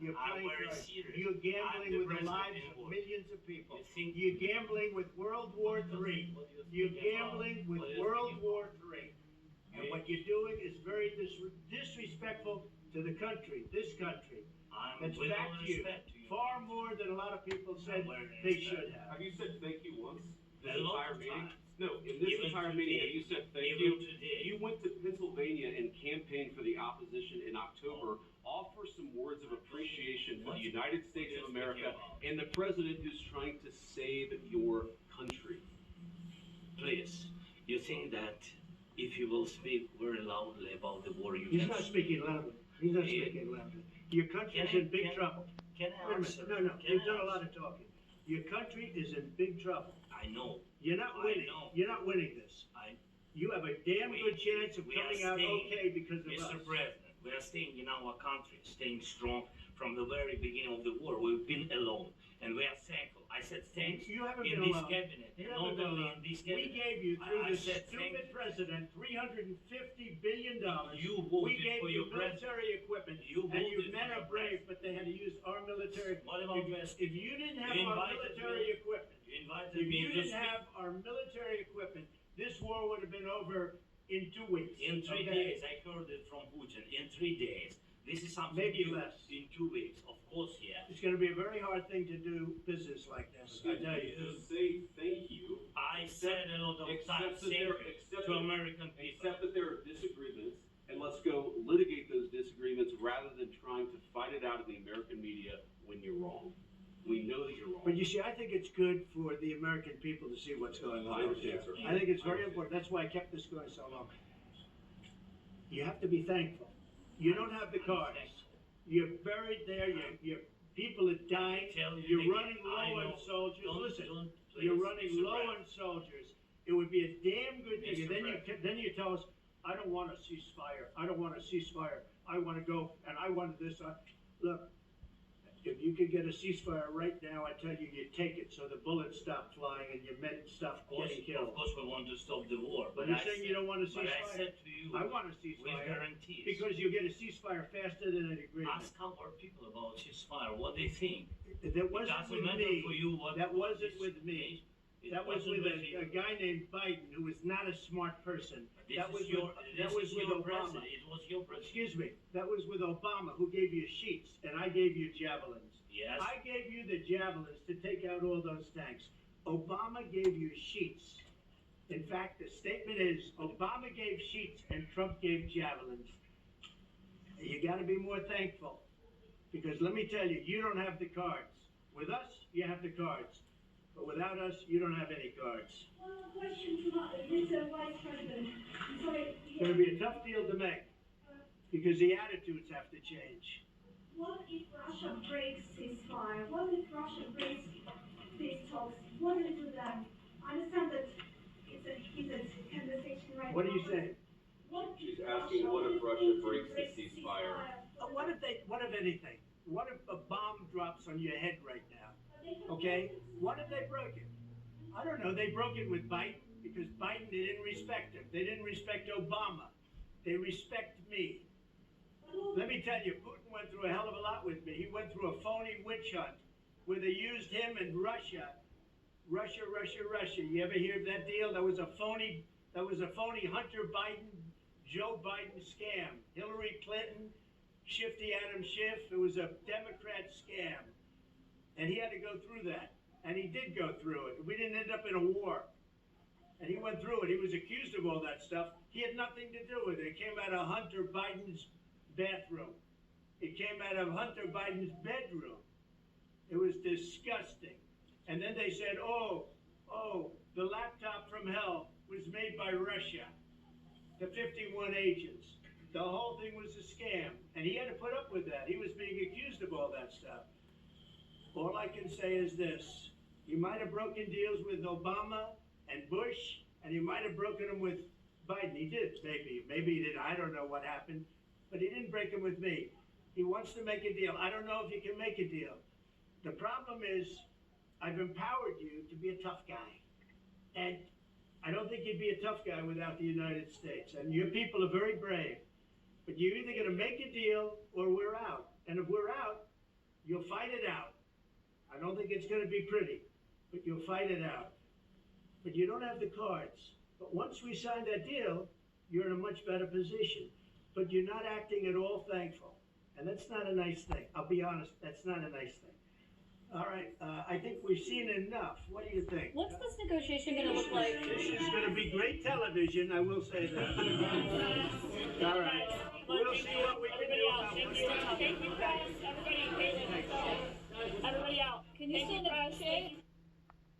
You're I'm playing very cards. serious. You're I'm gambling the with the president lives in of war. millions of people. You think- You're gambling with World War III. You're gambling with World War III. And what you're doing is very disrespectful to the country, this country. I'm That's with back all to you. respect to you. Far more than a lot of people said Very they respect. should have. Have you said thank you once this A lot entire of meeting? times. No, in this Even entire today. meeting, have you said thank Even you? today. You went to Pennsylvania and campaigned for the opposition in October. Offer some words of appreciation for the United States of America and the president who's trying to save your country. Please, you think that if you will speak very loudly about the war, you He's can... not speaking loudly. He's not Yeah. speaking loudly. Your country is Can I- in big can- trouble. Can I Wait a answer? minute. No, Can you've I done a lot answer? of talking. Your country is in big trouble. I know. You're not I winning. know. You're not winning this. You have a damn good chance of we are coming out staying, okay because of Mr. us. President, we are staying in our country, staying strong from the very beginning of the war. We've been alone, and we are thankful. I said thanks You haven't in been this alone. cabinet, You and haven't not been only alone. in this We cabinet. gave you, through I this said stupid thank- president, $350 billion. You voted We gave for you your president. military equipment, You and your voted men for are your brave, president. but they had to use our military. What about West? If you didn't have You our invited military me. equipment, You invited if me you to didn't speak. have our military equipment, this war would have been over in 2 weeks. In 3 okay? days, I heard it from Putin. In 3 days, this is something Maybe new. less. In 2 weeks, of course, yeah. It's gonna be a very hard thing to do business like this, I tell you. Just say thank you. I said a lot of times Accept that thank there- you accept to that- American people. Accept that there are disagreements, and let's go litigate those disagreements rather than trying to fight it out in the American media when you're wrong. We know that you're wrong. But you see, I think it's good for the American people to see what's going on. I understand, sir. I think it's very I understand. important. That's why I kept this going so long. You have to be thankful. You don't have the cards. You're buried there. Your people are dying. Tell you You're again, running I low on know. soldiers. Don't- Listen, don't, you're please, running Mr. low on President. soldiers. It would be a damn good thing. Mr. And then you tell us, I don't want a ceasefire. I don't want a ceasefire. I want to go and I want this. Look, if you could get a ceasefire right now, I tell you, you take it so the bullets stop flying and your men stop getting killed. Of course, we want to stop the war. But But you're I saying said- you don't want a But I ceasefire? said to you, I want a with ceasefire guarantees. because you get a ceasefire faster than an agreement. Ask our people about ceasefire, what they think. That It wasn't doesn't with matter me. for you what. That what wasn't is- with me. It That was wasn't with you. a guy named Biden who was not a smart person. This That is was your, with, this that was is with your Obama. president. It was your president. Excuse me. That was with Obama who gave you sheets and I gave you javelins. Yes. I gave you the javelins to take out all those tanks. Obama gave you sheets. In fact, the statement is Obama gave sheets and Trump gave javelins. You got to be more thankful because let me tell you, you don't have the cards. With us, you have the cards. But without us, you don't have any cards. One question to Mr. Vice President. I'm sorry. It's going to be a tough deal to make because the attitudes have to change. What if Russia breaks ceasefire? What if Russia breaks these talks? What will you do then? I understand that it's a heated conversation right What now. are you saying? What She's if asking, what if Russia breaks the ceasefire? What if anything? What if a bomb drops on your head right now? Okay? What if they broke it? I don't know. They broke it with Biden because Biden, they didn't respect him. They didn't respect Obama. They respect me. Let me tell you, Putin went through a hell of a lot with me. He went through a phony witch hunt where they used him and Russia. Russia. You ever hear of that deal? That was a phony Hunter Biden, Joe Biden scam. Hillary Clinton, Shifty Adam Schiff. It was a Democrat scam. And he had to go through that. And he did go through it. We didn't end up in a war. And he went through it. He was accused of all that stuff. He had nothing to do with it. It came out of Hunter Biden's bathroom. It came out of Hunter Biden's bedroom. It was disgusting. And then they said, oh, the laptop from hell was made by Russia. The 51 agents. The whole thing was a scam. And he had to put up with that. He was being accused of all that stuff. All I can say is this. He might have broken deals with Obama and Bush, and he might have broken them with Biden. He did, maybe. Maybe he did. I don't know what happened. But he didn't break them with me. He wants to make a deal. I don't know if he can make a deal. The problem is, I've empowered you to be a tough guy. And I don't think you'd be a tough guy without the United States. And your people are very brave. But you're either going to make a deal or we're out. And if we're out, You'll fight it out. I don't think it's going to be pretty, but you'll fight it out. But you don't have the cards. But once we sign that deal, you're in a much better position. But you're not acting at all thankful. And that's not a nice thing. I'll be honest, that's not a nice thing. All right, I think we've seen enough. What do you think? What's this negotiation going to look like? This is going to be great television, I will say that. All right. We'll see what we can do about Thank you, press. Everybody out. Everybody out. Can you stand up, Shay?